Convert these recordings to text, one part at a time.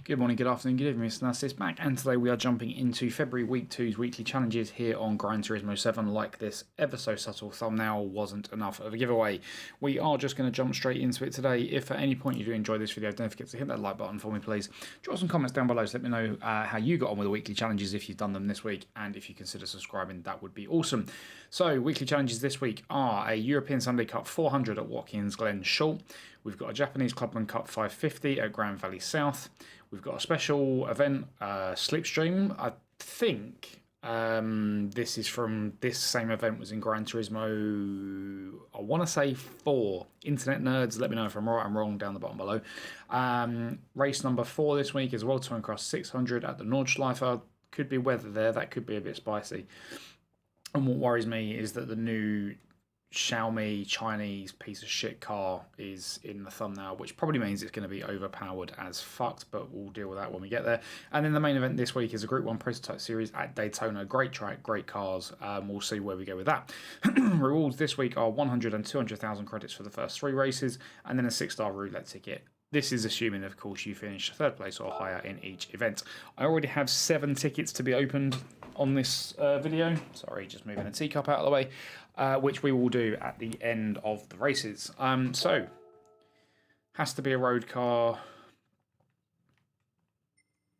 Good morning, good afternoon, good evening, Mr. Narcissus back, and today we are jumping into February Week 2's weekly challenges here on Gran Turismo 7. Like this ever so subtle thumbnail wasn't enough of a giveaway. We are just going to jump straight into it today. If at any point you do enjoy this video, don't forget to hit that like button for me, please. Drop some comments down below to let me know how you got on with the weekly challenges if you've done them this week, and if you consider subscribing, that would be awesome. So, weekly challenges this week are a European Sunday Cup 400 at Watkins, Glen, Short. We've got a Japanese Clubman Cup 550 at Grand Valley South. We've got a special event, Slipstream. I think this is from this same event was in Gran Turismo, I want to say 4. Internet nerds, let me know if I'm right, I'm wrong down the bottom below. Race number 4 this week is World Touring Cross 600 at the Nordschleife. Could be weather there, that could be a bit spicy. And what worries me is that the new Xiaomi Chinese piece of shit car is in the thumbnail, which probably means it's going to be overpowered as fucked, but we'll deal with that when we get there. And then the main event this week is a Group 1 Prototype Series at Daytona. Great track, great cars. We'll see where we go with that. Rewards this week are 100 and 200,000 credits for the first 3 races, and then a 6-star roulette ticket. This is assuming, of course, you finish 3rd place or higher in each event. I already have 7 tickets to be opened on this video. Sorry, just moving the teacup out of the way. Which we will do at the end of the races. So, has to be a road car.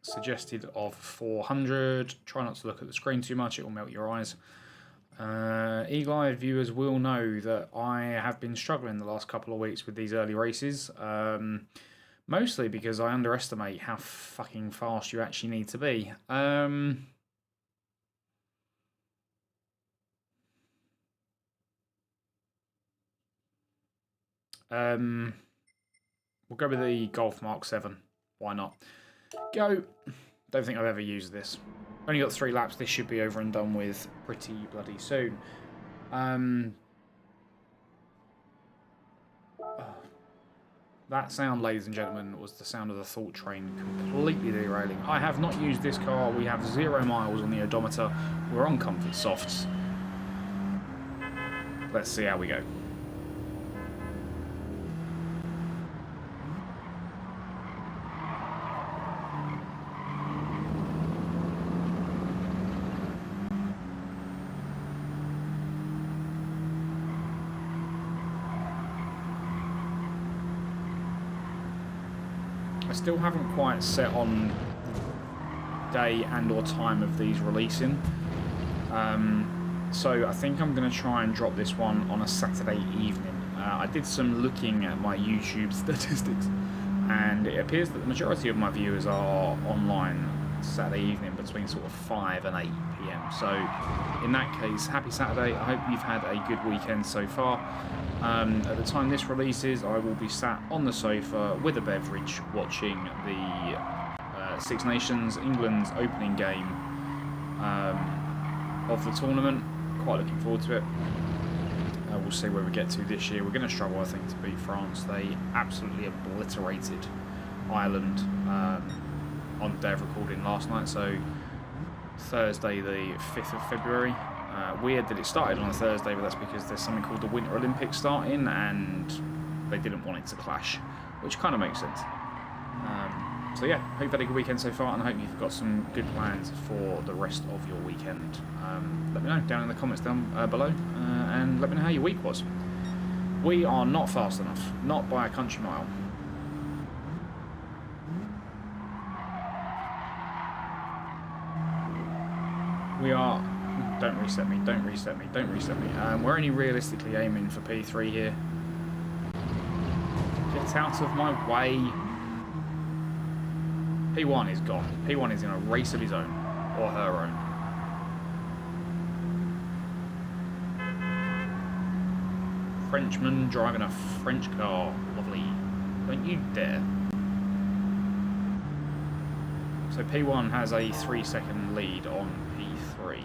Suggested of 400. Try not to look at the screen too much, it will melt your eyes. Eagle-eyed viewers will know that I have been struggling the last couple of weeks with these early races. Mostly because I underestimate how fucking fast you actually need to be. We'll go with the Golf Mark 7. Why not? Go. Don't think I've ever used this. Only got 3 laps. This should be over and done with pretty bloody soon. That sound, ladies and gentlemen, was the sound of the Thought Train completely derailing. I have not used this car. We have 0 miles on the odometer. We're on comfort softs. Let's see how we go. I still haven't quite set on day and or time of these releasing. So I think I'm going to try and drop this one on a Saturday evening. I did some looking at my YouTube statistics, and it appears that the majority of my viewers are online Saturday evening between sort of 5 and 8 PM. So in that case, happy Saturday. I hope you've had a good weekend so far. At the time this releases, I will be sat on the sofa with a beverage watching the Six Nations, England's opening game of the tournament. Quite looking forward to it. We'll see where we get to this year. We're going to struggle, I think, to beat France. They absolutely obliterated Ireland on the day of recording last night, so Thursday the 5th of February. Weird that it started on a Thursday, but that's because there's something called the Winter Olympics starting, and they didn't want it to clash, which kind of makes sense. So yeah, hope you've had a good weekend so far, and I hope you've got some good plans for the rest of your weekend. Let me know down in the comments down below, and let me know how your week was. We are not fast enough, not by a country mile. We are... Don't reset me, don't reset me, don't reset me. We're only realistically aiming for P3 here. Get out of my way. P1 is gone. P1 is in a race of his own, or her own. Frenchman driving a French car. Lovely. Don't you dare. So P1 has a 3-second lead on P3.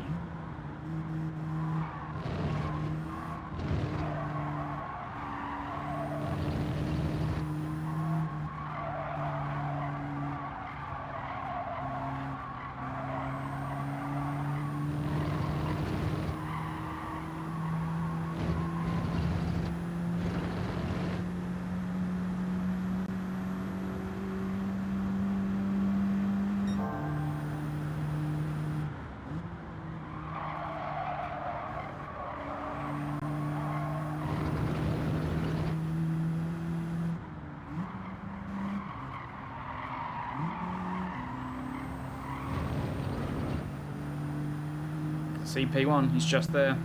CP1, he's just there.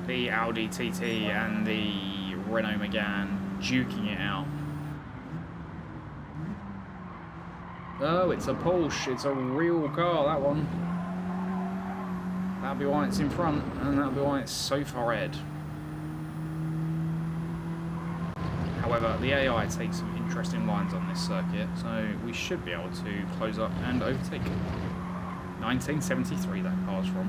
The Audi TT and the Renault Megane duking it out. Oh, it's a Porsche. It's a real car, that one. That'll be why it's in front, and that'll be why it's so far ahead. However, the AI takes some interesting lines on this circuit, so we should be able to close up and overtake. 1973 that car's from.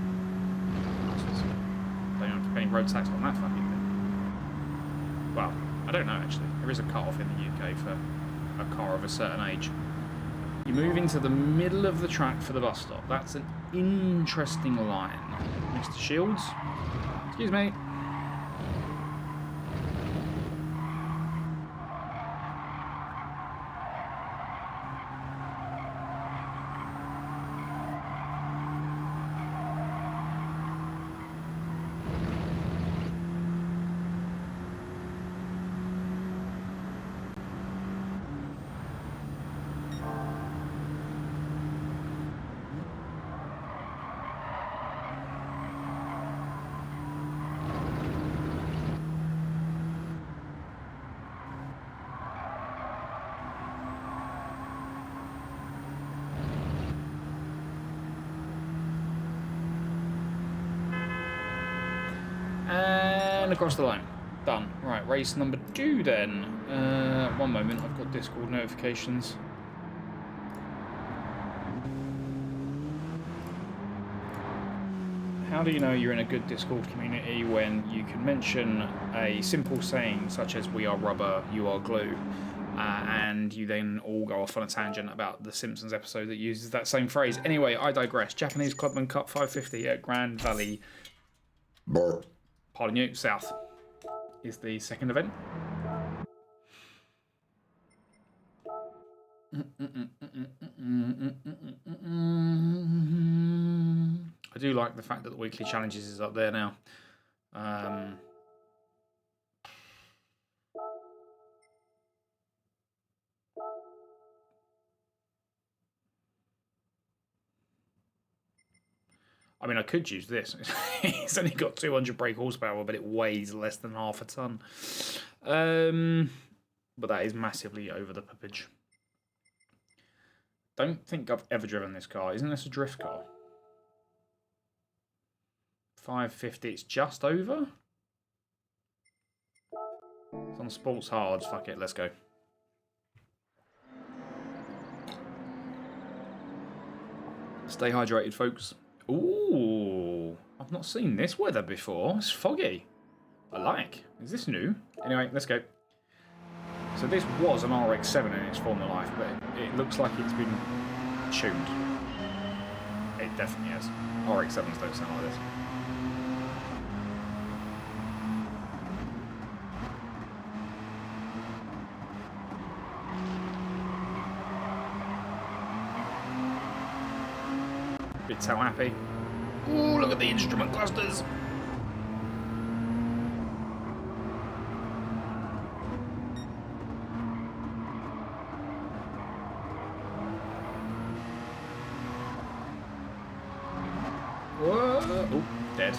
Don't have to pay any road tax on that fucking thing. Well, I don't know actually. There is a cut-off in the UK for a car of a certain age. You move into the middle of the track for the bus stop. That's an interesting line. Mr. Shields? Excuse me. And across the line. Done. Right, race number 2 then. One moment, I've got Discord notifications. How do you know you're in a good Discord community when you can mention a simple saying such as "we are rubber, you are glue," and you then all go off on a tangent about the Simpsons episode that uses that same phrase? Anyway, I digress. Japanese Clubman Cup 550 at Grand Valley. Pardon you, South is the second event. I do like the fact that the weekly challenges is up there now. I mean, I could use this. It's only got 200 brake horsepower, but it weighs less than half a ton. But that is massively over the poppage. Don't think I've ever driven this car. Isn't this a drift car? 550, it's just over? It's on sports hards. Fuck it, let's go. Stay hydrated, folks. Ooh, I've not seen this weather before. It's foggy. I like. Is this new? Anyway, let's go. So this was an RX-7 in its former life, but it looks like it's been tuned. It definitely is. RX-7s don't sound like this. Bit so happy. Ooh, look at the instrument clusters. Whoa. Oh, dead.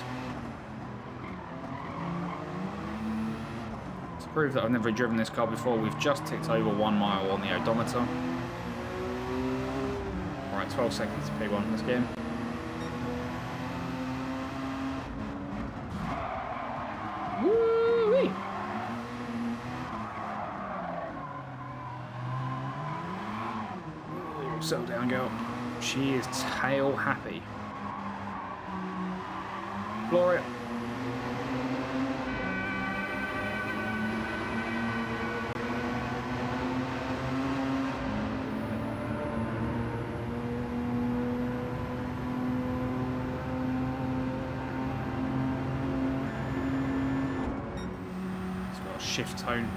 To prove that I've never driven this car before, we've just ticked over 1 mile on the odometer. Alright, 12 seconds to P1, let's get in. Woo-wee! Settle down, girl. She is tail happy. Gloria. It's got a shift tone.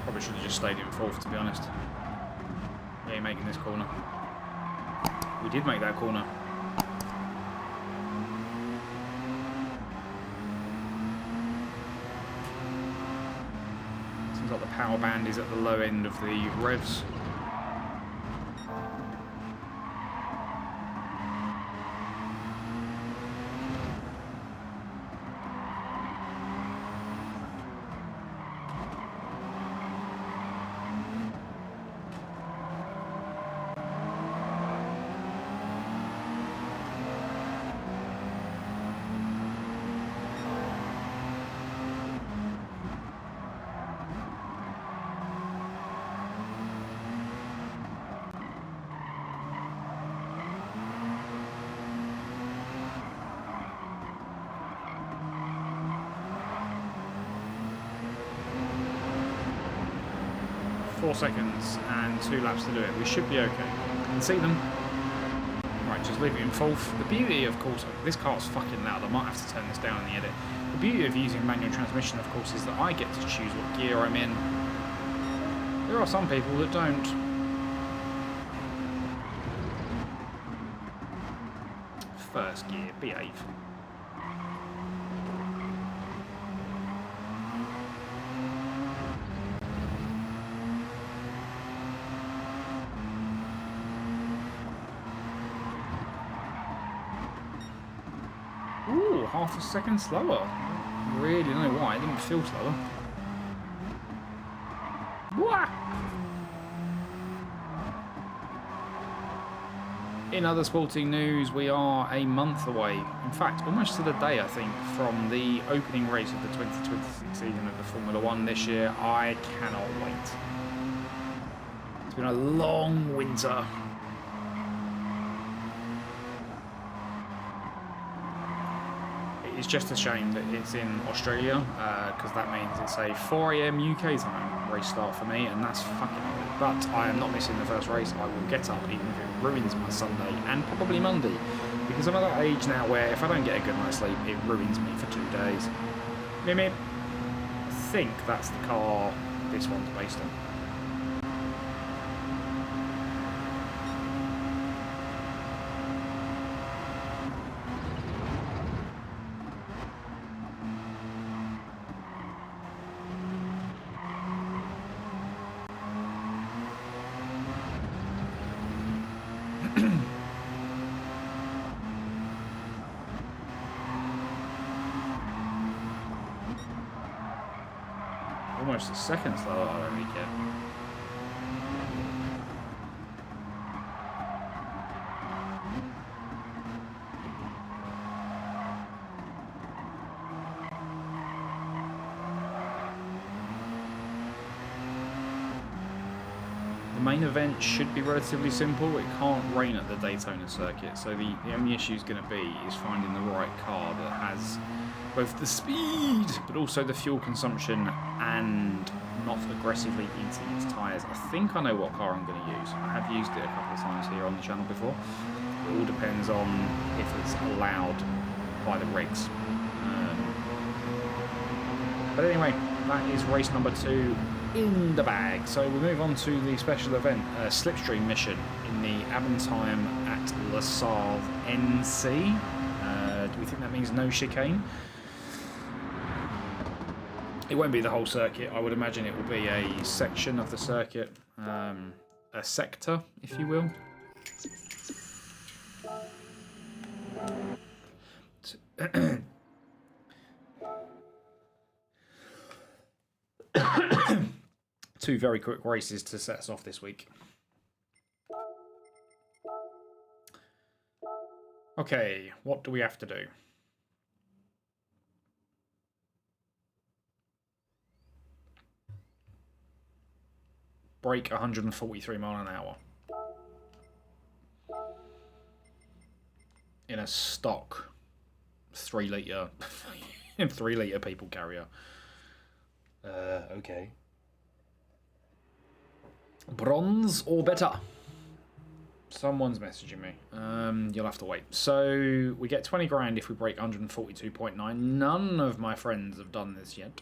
Probably should have just stayed in 4th, to be honest. Yeah, making this corner. We did make that corner. Seems like the power band is at the low end of the revs. 4 seconds and 2 laps to do it. We should be okay. I can see them. Right, just leave it in fourth. The beauty, of course, this car's fucking loud. I might have to turn this down in the edit. The beauty of using manual transmission, of course, is that I get to choose what gear I'm in. There are some people that don't. First gear, behave. Ooh, half a second slower. I really don't know why, it didn't feel slower. Wah! In other sporting news, we are a month away, in fact, almost to the day, I think, from the opening race of the 2026 season of the Formula One this year. I cannot wait. It's been a long winter. It's just a shame that it's in Australia, because that means it's a 4 AM UK time race start for me, and that's fucking ugly. But I am not missing the first race. I will get up, even if it ruins my Sunday and probably Monday, because I'm at that age now where if I don't get a good night's sleep, it ruins me for 2 days. Mimit, I think that's the car this one's based on. Almost a second slower, I don't really care. The main event should be relatively simple. It can't rain at the Daytona circuit, so the only issue is going to be is finding the right car that has both the speed but also the fuel consumption and not aggressively eating its tyres. I think I know what car I'm going to use. I have used it a couple of times here on the channel before. It all depends on if it's allowed by the regs. But anyway, that is race number 2 in the bag. So we move on to the special event, Slipstream mission in the Avantime at La Sarthe NC. Do we think that means no chicane? It won't be the whole circuit. I would imagine it will be a section of the circuit, a sector, if you will. Two very quick races to set us off this week. Okay, what do we have to do? Brake 143 mile an hour in a stock 3 litre 3 litre people carrier. Okay. Bronze or better? Someone's messaging me. You'll have to wait. So we get 20 grand if we break 142.9. None of my friends have done this yet.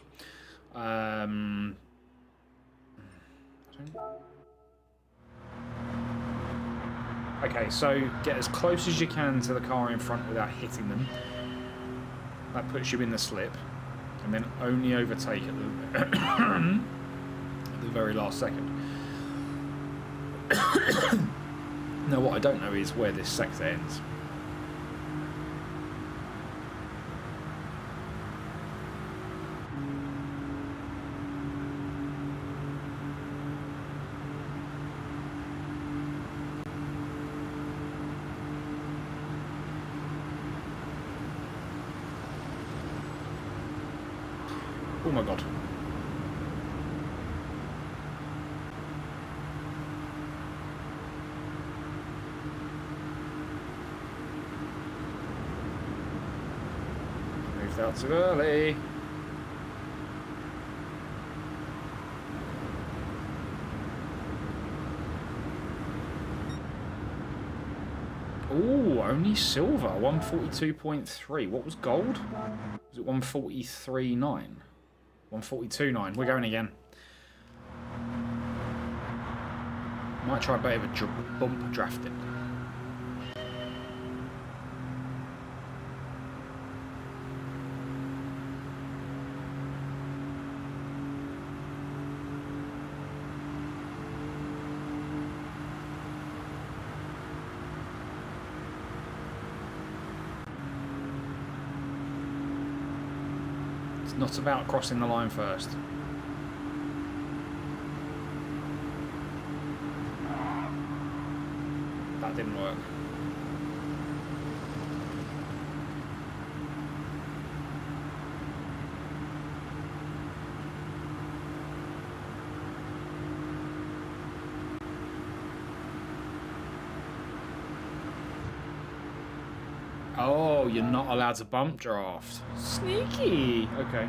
Okay, so get as close as you can to the car in front without hitting them. That puts you in the slip, and then only overtake at the, at the very last second. Now, what I don't know is where this sector ends. Oh my god. Moved out too early. Ooh, only silver. 142.3. What was gold? Was it 143.9? 142.9. We're going again. Might try a bit of a bump drafting. It's not about crossing the line first. That didn't work. Oh, you're not allowed to bump draft. Sneaky. Okay.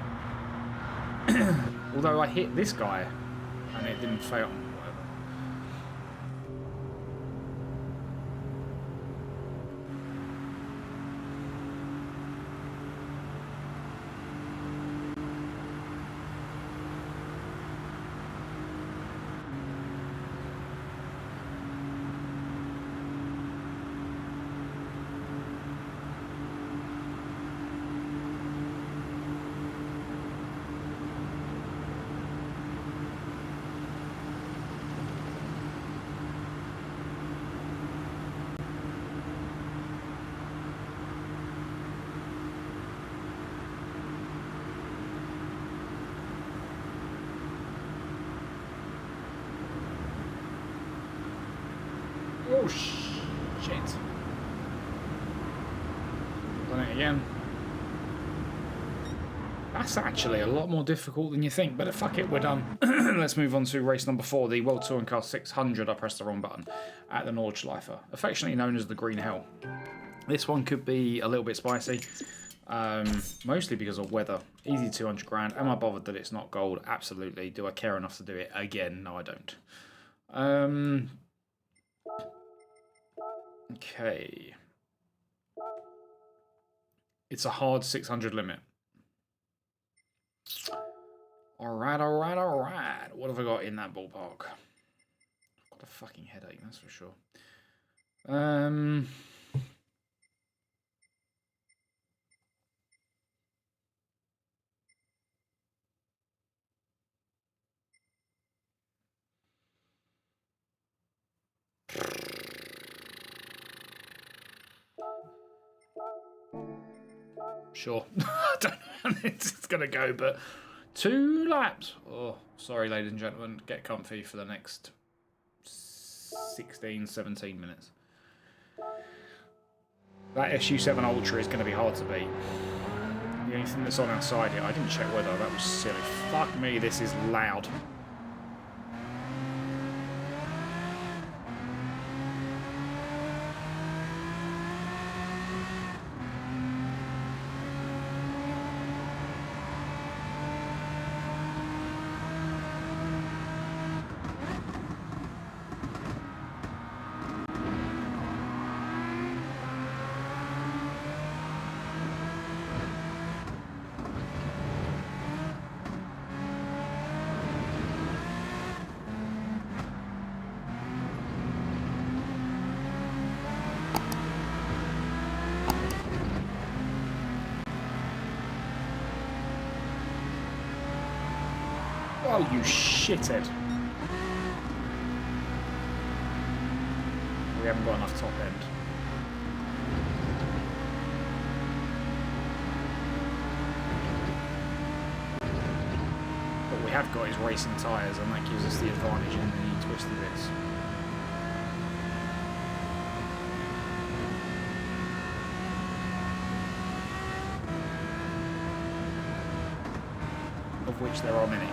Although I hit this guy and it didn't fail. Oh, shit. Done it again. That's actually a lot more difficult than you think, but fuck it, we're done. Let's move on to race number 4, the World Touring Car 600. I pressed the wrong button. At the Nordschleife, affectionately known as the Green Hell. This one could be a little bit spicy, mostly because of weather. Easy 200 grand. Am I bothered that it's not gold? Absolutely. Do I care enough to do it again? No, I don't. Okay. It's a hard 600 limit. Alright. What have I got in that ballpark? I've got a fucking headache, that's for sure. Sure. I don't know how it's going to go, but 2 laps. Oh, sorry, ladies and gentlemen. Get comfy for the next 16, 17 minutes. That SU7 Ultra is going to be hard to beat. The only thing that's on our side here, I didn't check weather. That was silly. Fuck me, this is loud. Oh, you shithead. We haven't got enough top end. What we have got is racing tyres, and that gives us the advantage in the twisty bits. Of which there are many.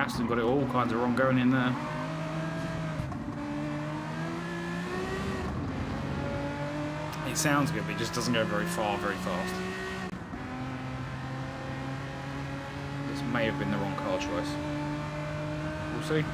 Aston got it all kinds of wrong going in there. It sounds good, but it just doesn't go very far, very fast. This may have been the wrong car choice. We'll see.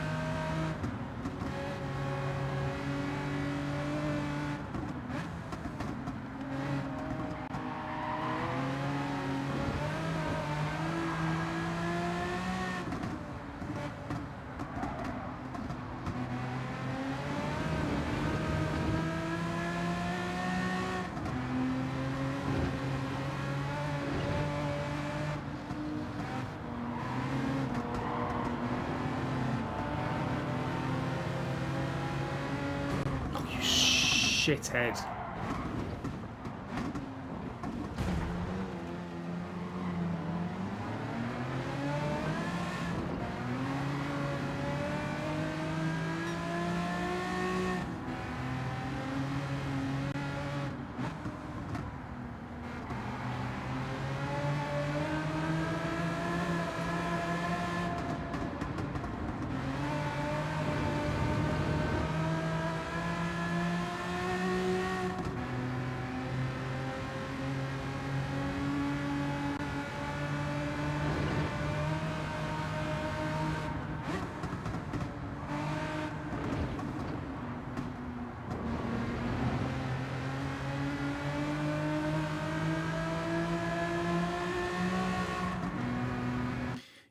Shithead.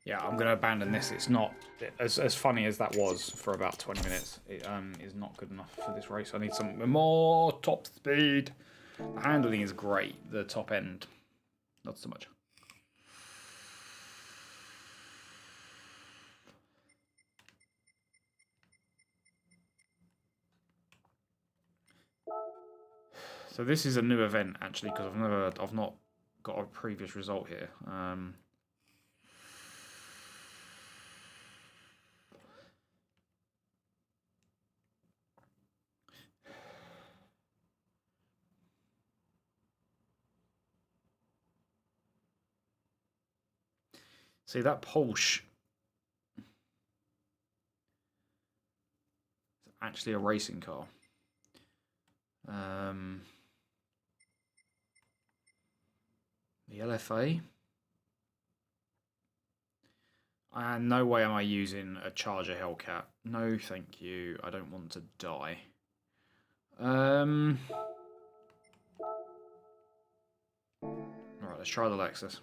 Yeah, I'm going to abandon this. It's not, as funny as that was for about 20 minutes, it is not good enough for this race. I need some more top speed. The handling is great. The top end, not so much. So this is a new event, actually, because I've not got a previous result here. See, that Porsche is actually a racing car. The LFA. And no way am I using a Charger Hellcat. No, thank you. I don't want to die. Alright, let's try the Lexus.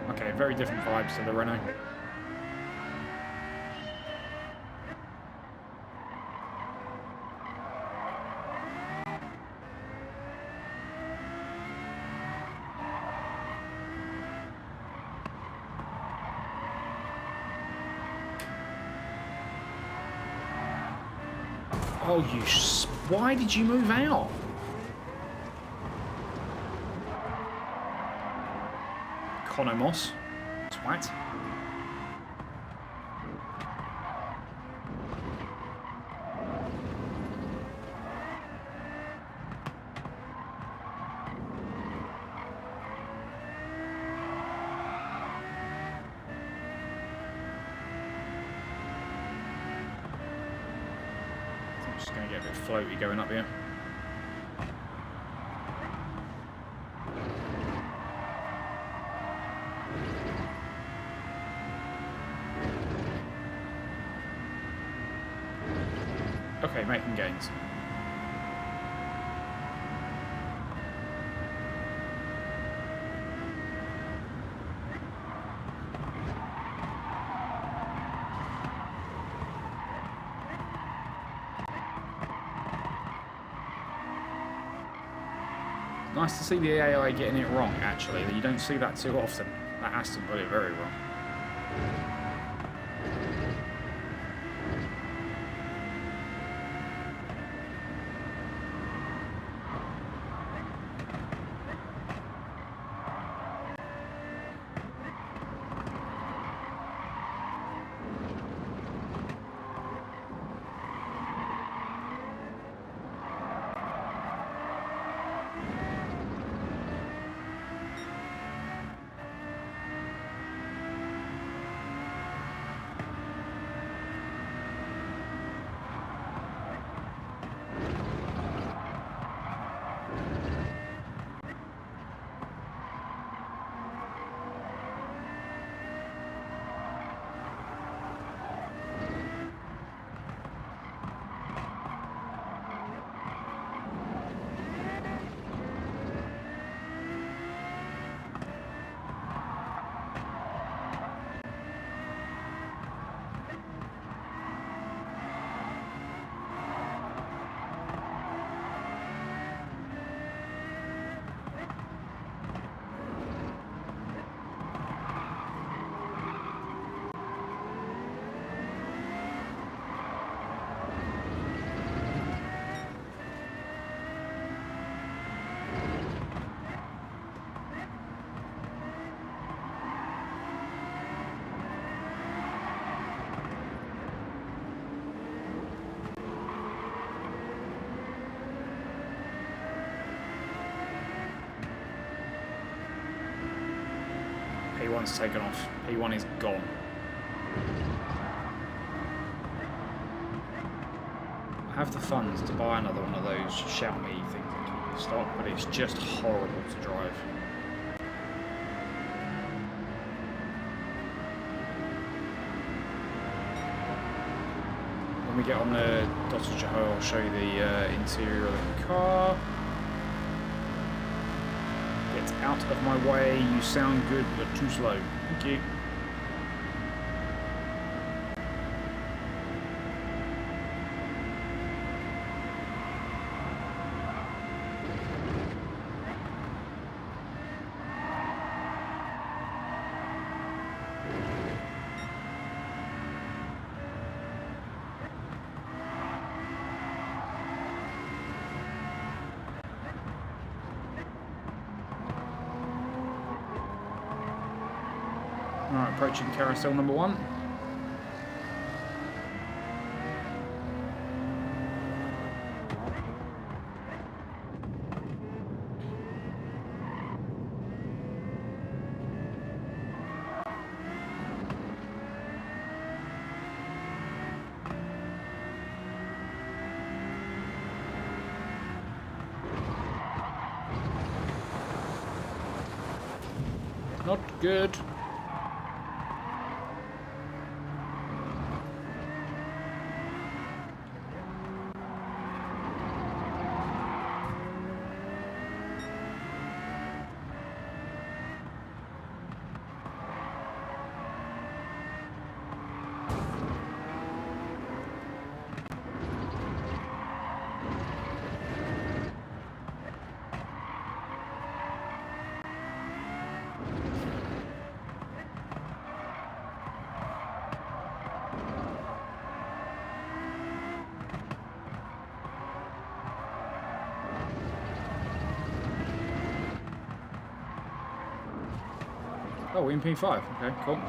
Okay, very different vibes to the Renault. Oh, why did you move out? Economos. Twat. I'm just going to get a bit floaty going up here. Okay, making gains. Nice to see the AI getting it wrong, actually. You don't see that too often. That Aston got it very wrong. P1's taken off. P1 is gone. I have the funds to buy another one of those Shout Me things that keep in stock, but it's just horrible to drive. When we get on the Dr. Jaho, I'll show you the interior of the car. Get out of my way, you sound good but too slow. Thank you. Alright, approaching carousel number 1. Not good. Oh, in P5. Okay, cool.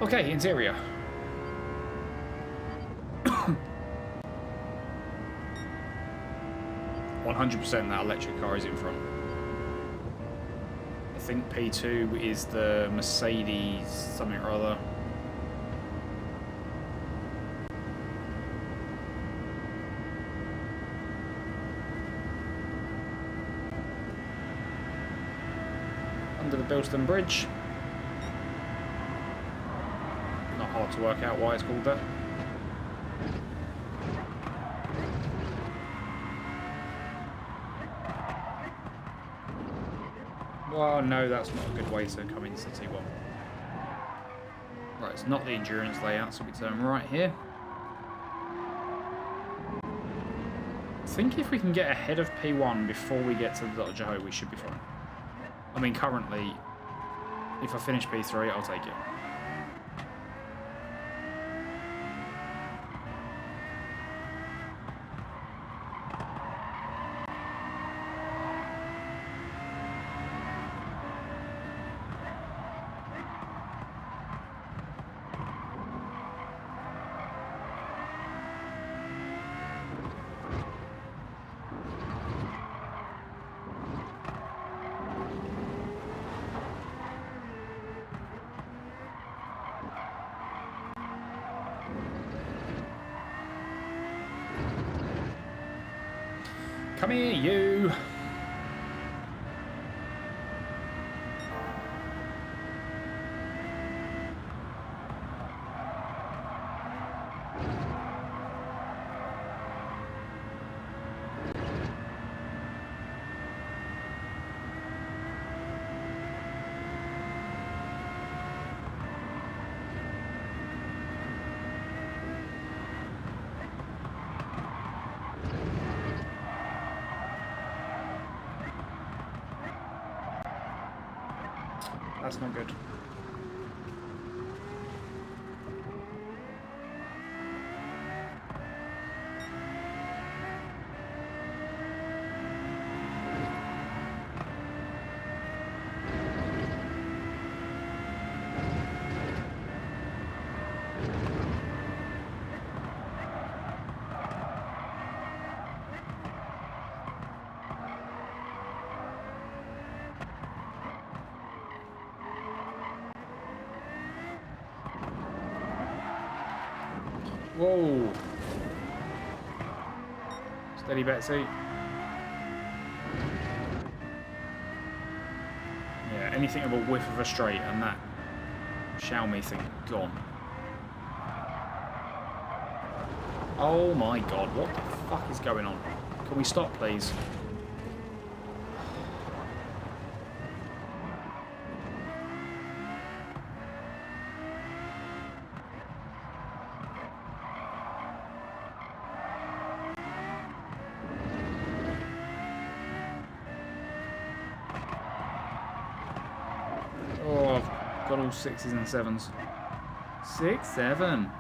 Okay, interior. 100% that electric car is in front. I think P2 is the Mercedes something or other. Under the Bilston Bridge. Not hard to work out why it's called that. Well, no, that's not a good way to come into T1. Right, it's not the endurance layout, so we turn right here. I think if we can get ahead of P1 before we get to the Dr. Jaho, we should be fine. I mean, currently, if I finish P3, I'll take it. Come here, you! That's not good. Whoa! Steady, Betsy. Yeah, anything of a whiff of a straight and that Xiaomi thing gone. Oh my god, what the fuck is going on? Can we stop, please? Oh, I've got all 6s and 7s. 6, 7.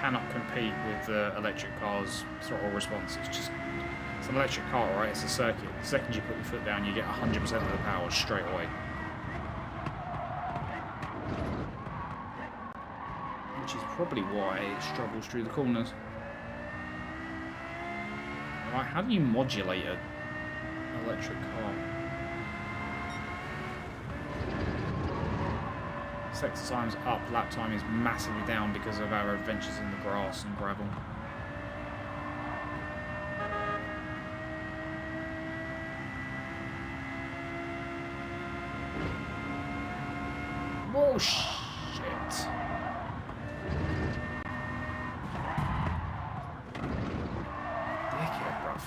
Cannot compete with electric cars' throttle response. It's just, it's an electric car, right? It's a circuit. The second you put your foot down, you get 100% of the power straight away. Which is probably why it struggles through the corners. Right, how do you modulate an electric car? Sector time's up, lap time is massively down because of our adventures in the grass and gravel. Whoa, shit. Dickhead, bruv.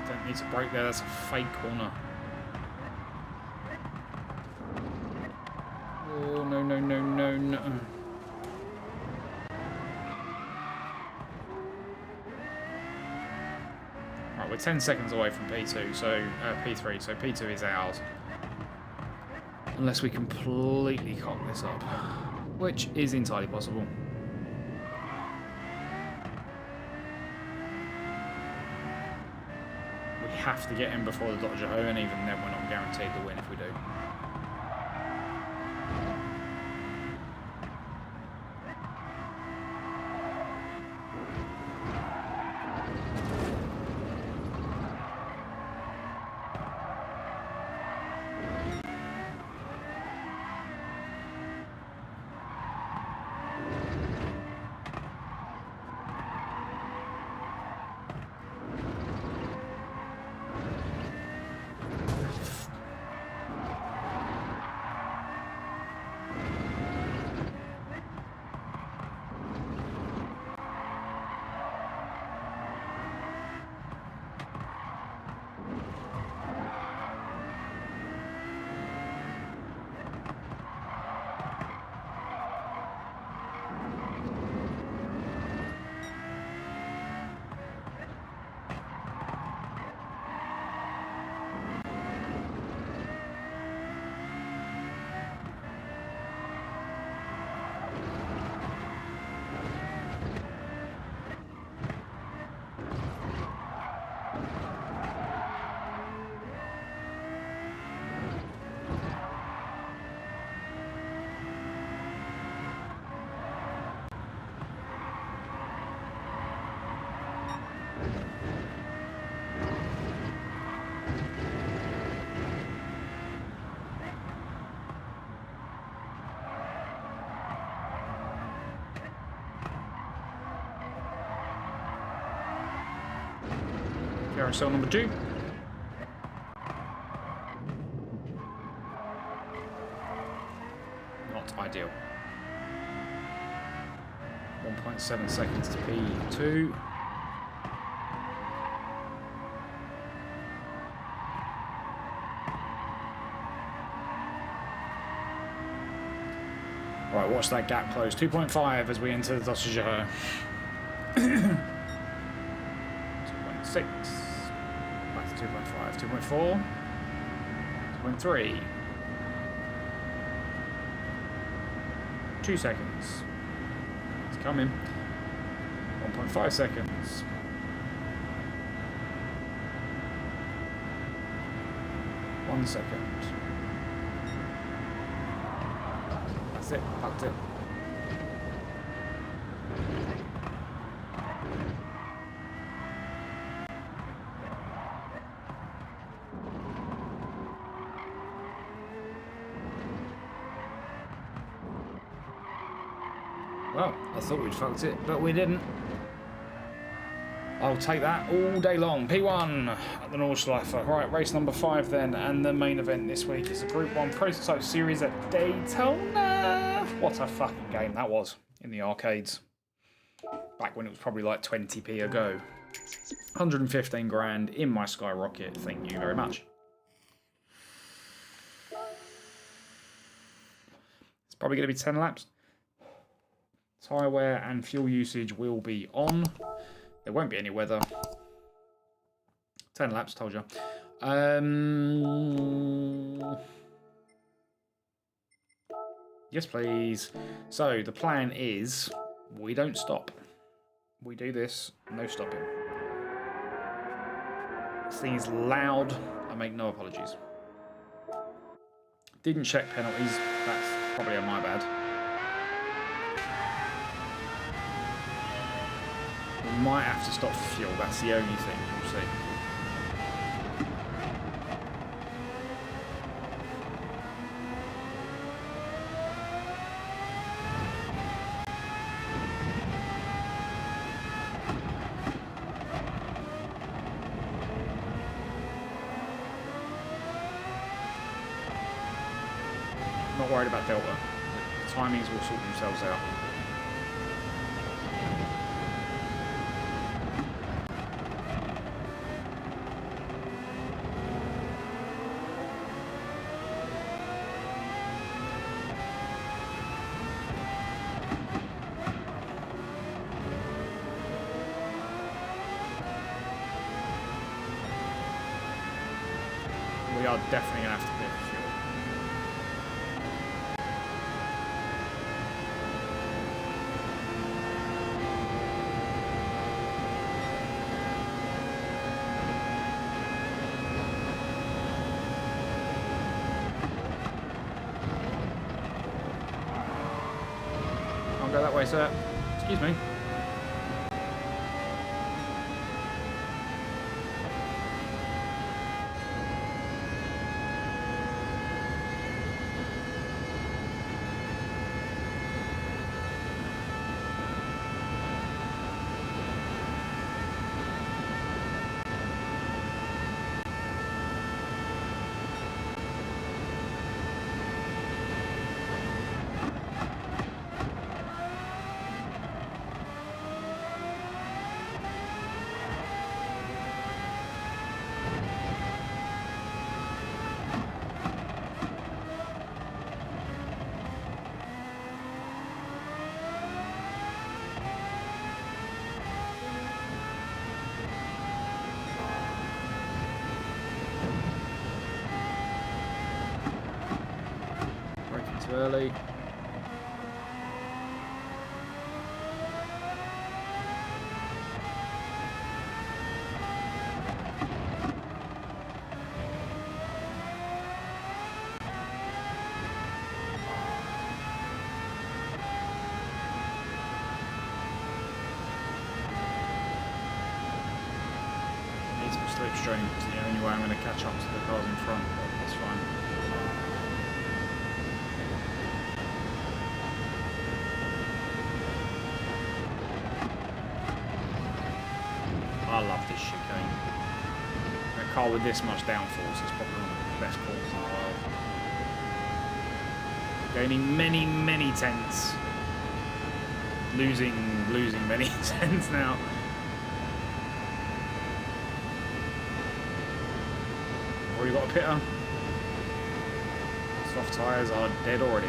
Don't need to brake there, that's a fake corner. Oh, no, no, no, no, no. Right, we're 10 seconds away from P2, so P3, so P2 is ours. Unless we completely cock this up, which is entirely possible. We have to get in before the Dodger home, and even then we're not guaranteed to win if we do. carousel number 2. Not ideal. 1.7 seconds to P2. Right, watch that gap close. 2.5 as we enter the Dossage. 2.6. Back to 2.5. 2.4. 2.3. 2 seconds. It's coming. 1.5 seconds. 1 second. That's it. That's it. Well, I thought we'd fucked it, but we didn't. I'll take that all day long. P1 at the Nordschleife. Right, race number 5 then, and the main event this week is the Group 1 Prototype Series at Daytona. What a fucking game that was in the arcades. Back when it was probably like 20p a go. 115 grand in my Skyrocket. Thank you very much. It's probably going to be 10 laps. Tyre wear and fuel usage will be on. There won't be any weather. 10 laps, told you. Yes, please. So the plan is we don't stop. We do this, no stopping. This thing is loud. I make no apologies. Didn't check penalties. That's probably on my bad. We might have to stop for fuel, that's the only thing, we'll see. Not worried about Delta. The timings will sort themselves out. We are definitely going to have to pit for fuel. Can't go that way, sir. Excuse me. Too early. Need some slipstream. It's the only way I'm going to catch up to the cars in front, but that's fine. I love this chicane. car with this much downforce is probably one of the best calls in the world. Gaining many, many tenths. Losing many tenths now. Already got a pitter. Soft tyres are dead already.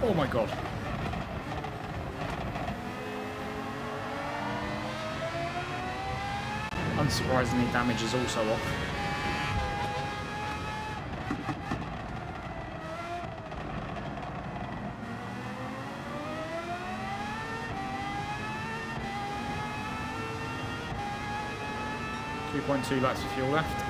Oh my god. Unsurprisingly, damage is also off. .2 laps of fuel left.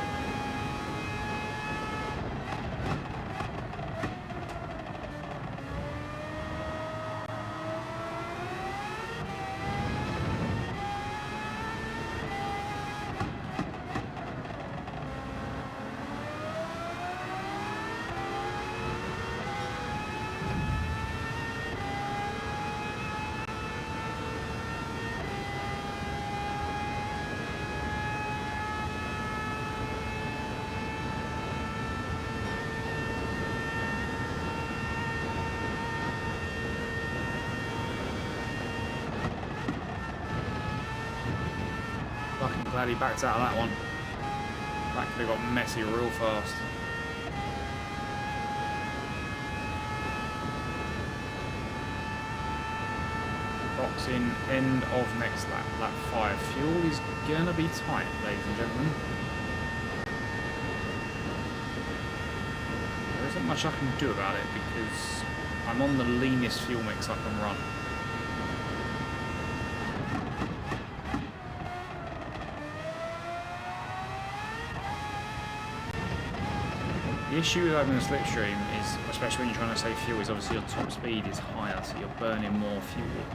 Glad he backed out of that one. That could have got messy real fast. Box in, end of next lap, lap 5. Fuel is gonna be tight, ladies and gentlemen. There isn't much I can do about it because I'm on the leanest fuel mix I can run. The issue with having a slipstream is, especially when you're trying to save fuel, is obviously your top speed is higher, so you're burning more fuel.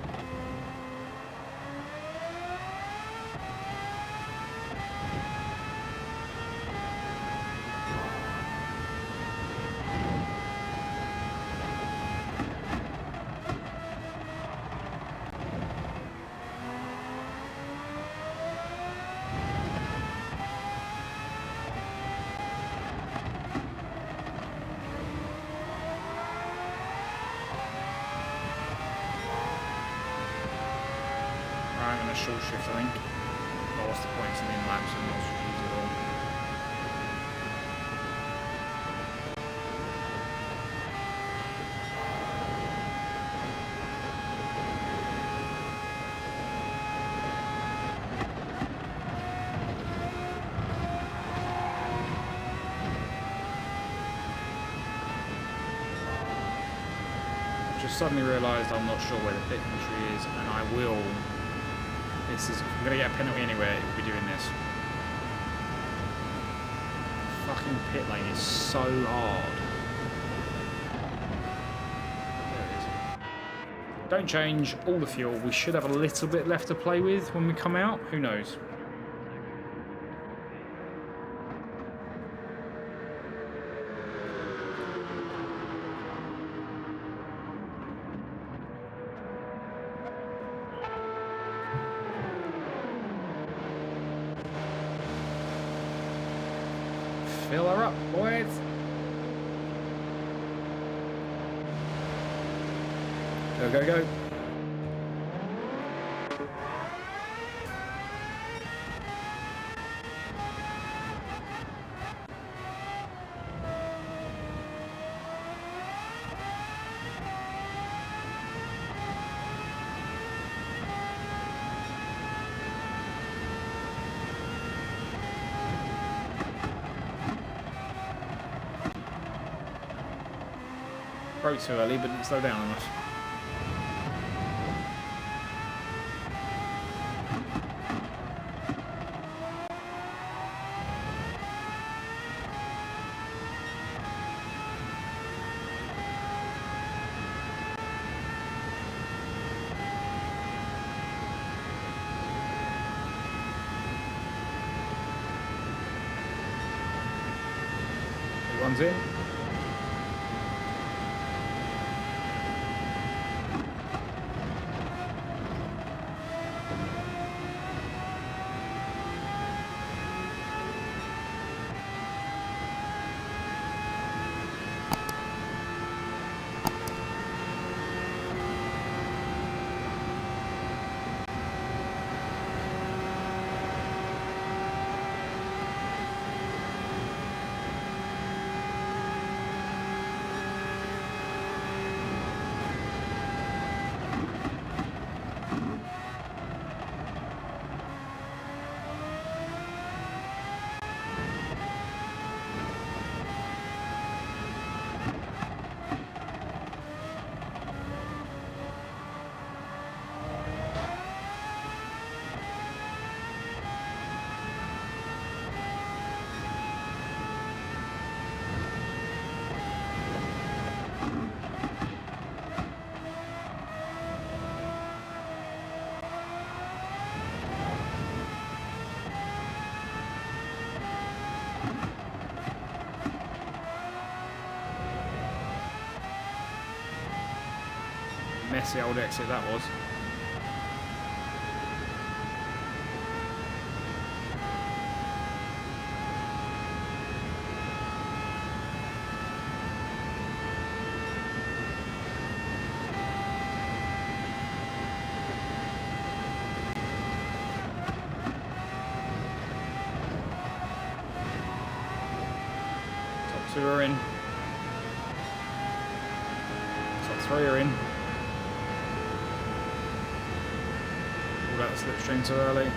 Short shift, I think. But what's the point in in laps and not strategic at all? I've just suddenly realised I'm not sure where the pit entry is, and I will. If I'm going to get a penalty anywhere, it will be doing this. Fucking pit lane is so hard. There it is. Don't change all the fuel. We should have a little bit left to play with when we come out. Who knows? Fill her up, boys. Go, go, go. Broke too early, but didn't slow down enough. One's in. Messy old exit that was. Top two are in. Top three are in. That slipstream too early.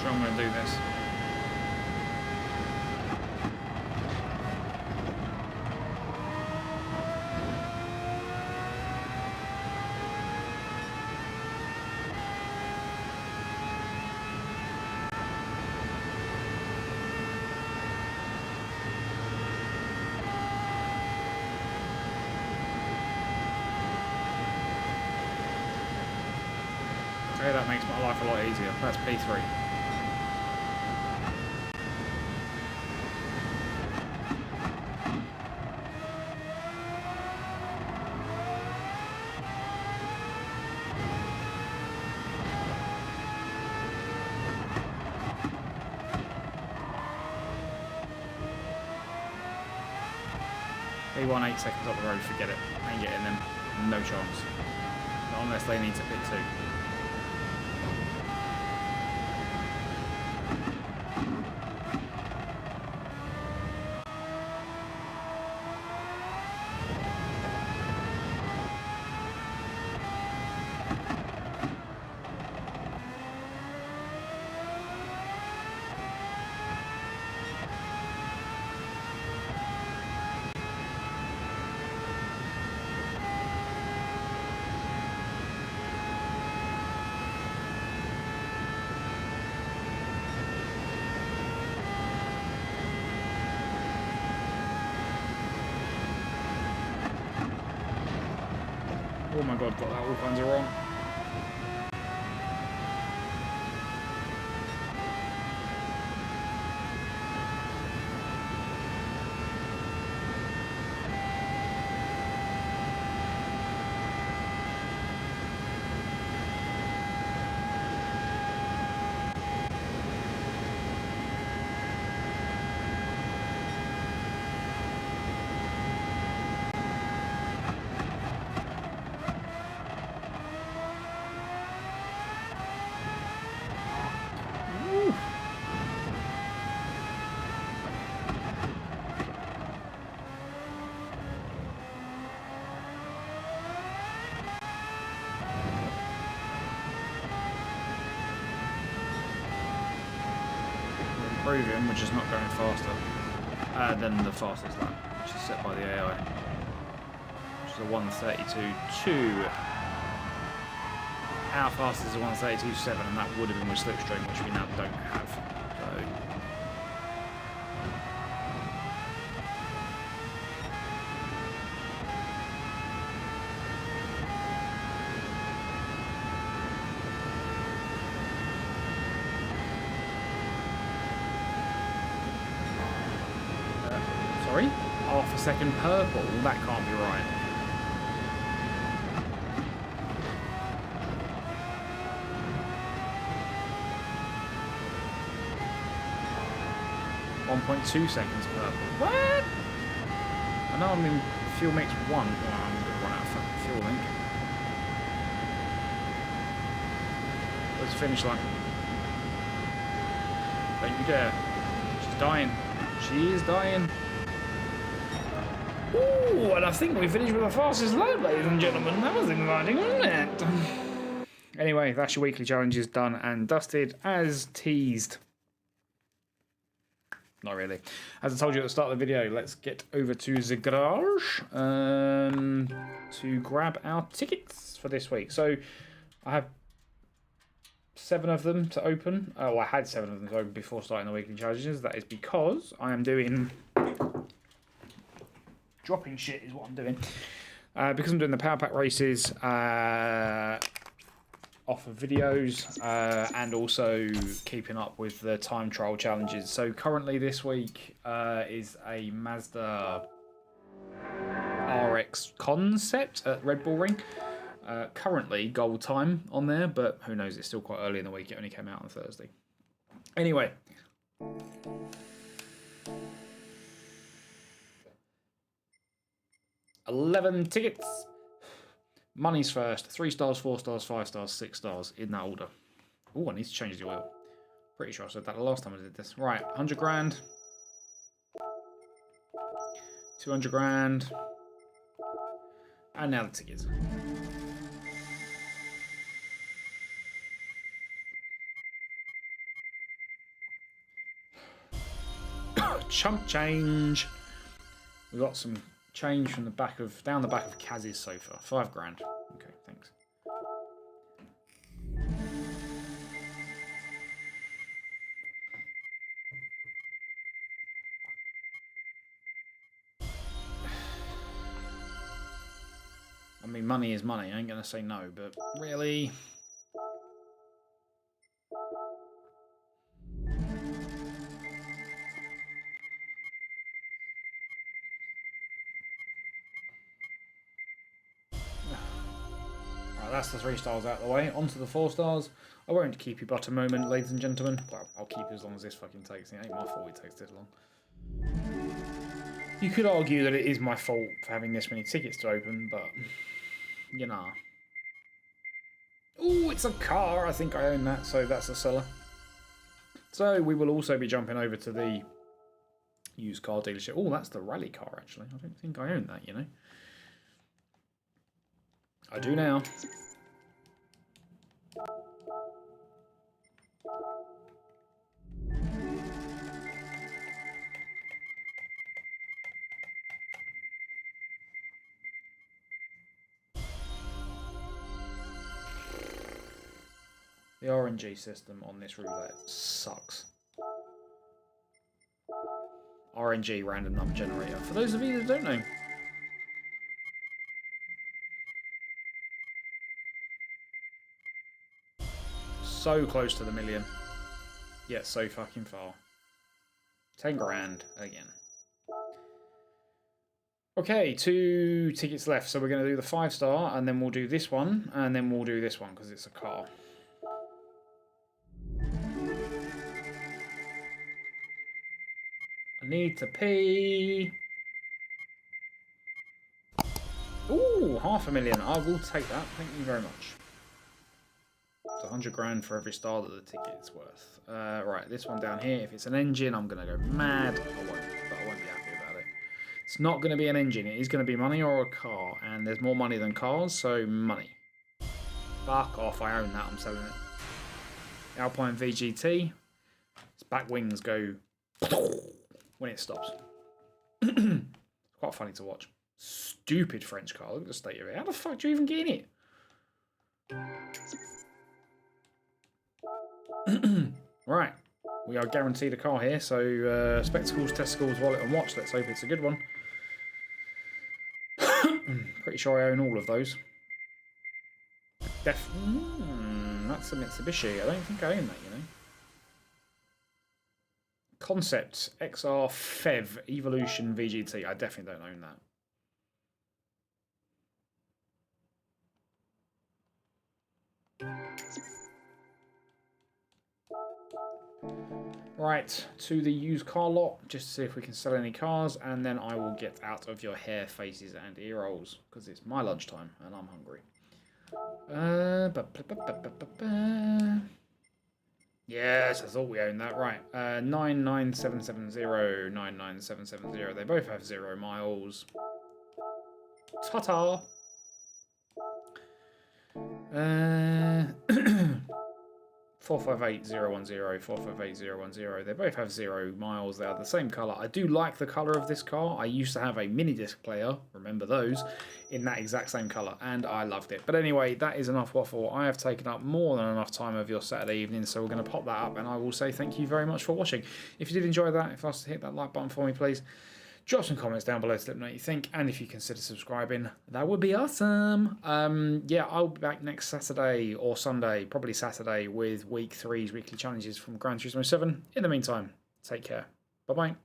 I'm going to do this. that makes my life a lot easier. That's P3. P1 8 seconds up the road, forget it. Ain't getting them. No chance. Not unless they need to pit 2. Oh my god, got that all kinds of wrong. Improving, which is not going faster than the fastest lap, which is set by the AI, which is a 1:32.2. Our fastest is a 1:32.7, and that would have been with Slipstream, which we now don't have. So. Sorry? Half a second purple? That can't be right. .2 seconds purple. What? I know I'm in fuel mix 1. Oh, I'm going to run out of fuel link. Where's the finish line? Don't you dare. She's dying. She is dying. Ooh, and I think we finished with the fastest lap, ladies and gentlemen. That was exciting, wasn't it? Anyway, that's your weekly challenges done and dusted as teased. Not really. As I told you at the start of the video, let's get over to the garage to grab our tickets for this week. So I have 7 of them to open. Oh, I had 7 of them to open before starting the weekly challenges. That is because I am doing... dropping shit is what I'm doing. Because I'm doing the Power Pack races off of videos and also keeping up with the time trial challenges. So currently this week is a Mazda RX concept at Red Bull Ring. Currently gold time on there, but who knows, it's still quite early in the week. It only came out on Thursday. Anyway. 11 tickets. Money's first. 3 stars, 4 stars, 5 stars, 6 stars in that order. Oh, I need to change the oil. Pretty sure I said that the last time I did this. Right, 100 grand. 200 grand. And now the tickets. Chump change. We got some change from the back of, down the back of Kaz's sofa. 5 grand. Okay, thanks. I mean, money is money. I ain't gonna say no, but really, Right, that's the 3 stars out of the way. On to the 4 stars. I won't keep you but a moment, ladies and gentlemen. Well, I'll keep you as long as this fucking takes. It ain't my fault it takes this long. You could argue that it is my fault for having this many tickets to open, but you know. Oh, it's a car. I think I own that, so that's a seller. So we will also be jumping over to the used car dealership. Oh, that's the rally car, actually. I don't think I own that, you know. I do now. The RNG system on this roulette sucks. RNG, random number generator. For those of you that don't know. So close to the million. Yet so fucking far. 10 grand again. Okay, 2 tickets left. So we're going to do the 5 star, and then we'll do this one, and then we'll do this one, because it's a car. I need to pee. Ooh, 500,000. I will take that. Thank you very much. It's 100 grand for every star that the ticket's worth. Right, this one down here. If it's an engine, I'm going to go mad. I won't, but I won't be happy about it. It's not going to be an engine. It is going to be money or a car. And there's more money than cars, so money. Fuck off. I own that. I'm selling it. Alpine VGT. Its back wings go when it stops. It's quite funny to watch. Stupid French car. Look at the state of it. How the fuck do you even get in it? Right. We are guaranteed a car here. So spectacles, testicles, wallet and watch. Let's hope it's a good one. Pretty sure I own all of those. That's a Mitsubishi. I don't think I own that, you know. Concept XR FEV Evolution VGT. I definitely don't own that. Right, to the used car lot, just to see if we can sell any cars, and then I will get out of your hair, faces, and ear rolls, because it's my lunchtime, and I'm hungry. Yes, I thought we owned that. Right, 99770, 99770. They both have 0 miles. Ta-ta! 458010, 458010. They both have 0 miles. They are the same colour. I do like the colour of this car. I used to have a mini disc player, remember those, in that exact same colour, and I loved it. But anyway, that is enough waffle. I have taken up more than enough time of your Saturday evening, so we're going to pop that up, and I will say thank you very much for watching. If you did enjoy that, if I was to hit that like button for me, please. Drop some comments down below to let me know what you think, and if you consider subscribing, that would be awesome. Yeah, I'll be back next Saturday or Sunday, probably Saturday, with Week 3's weekly challenges from Gran Turismo 7. In the meantime, take care. Bye-bye.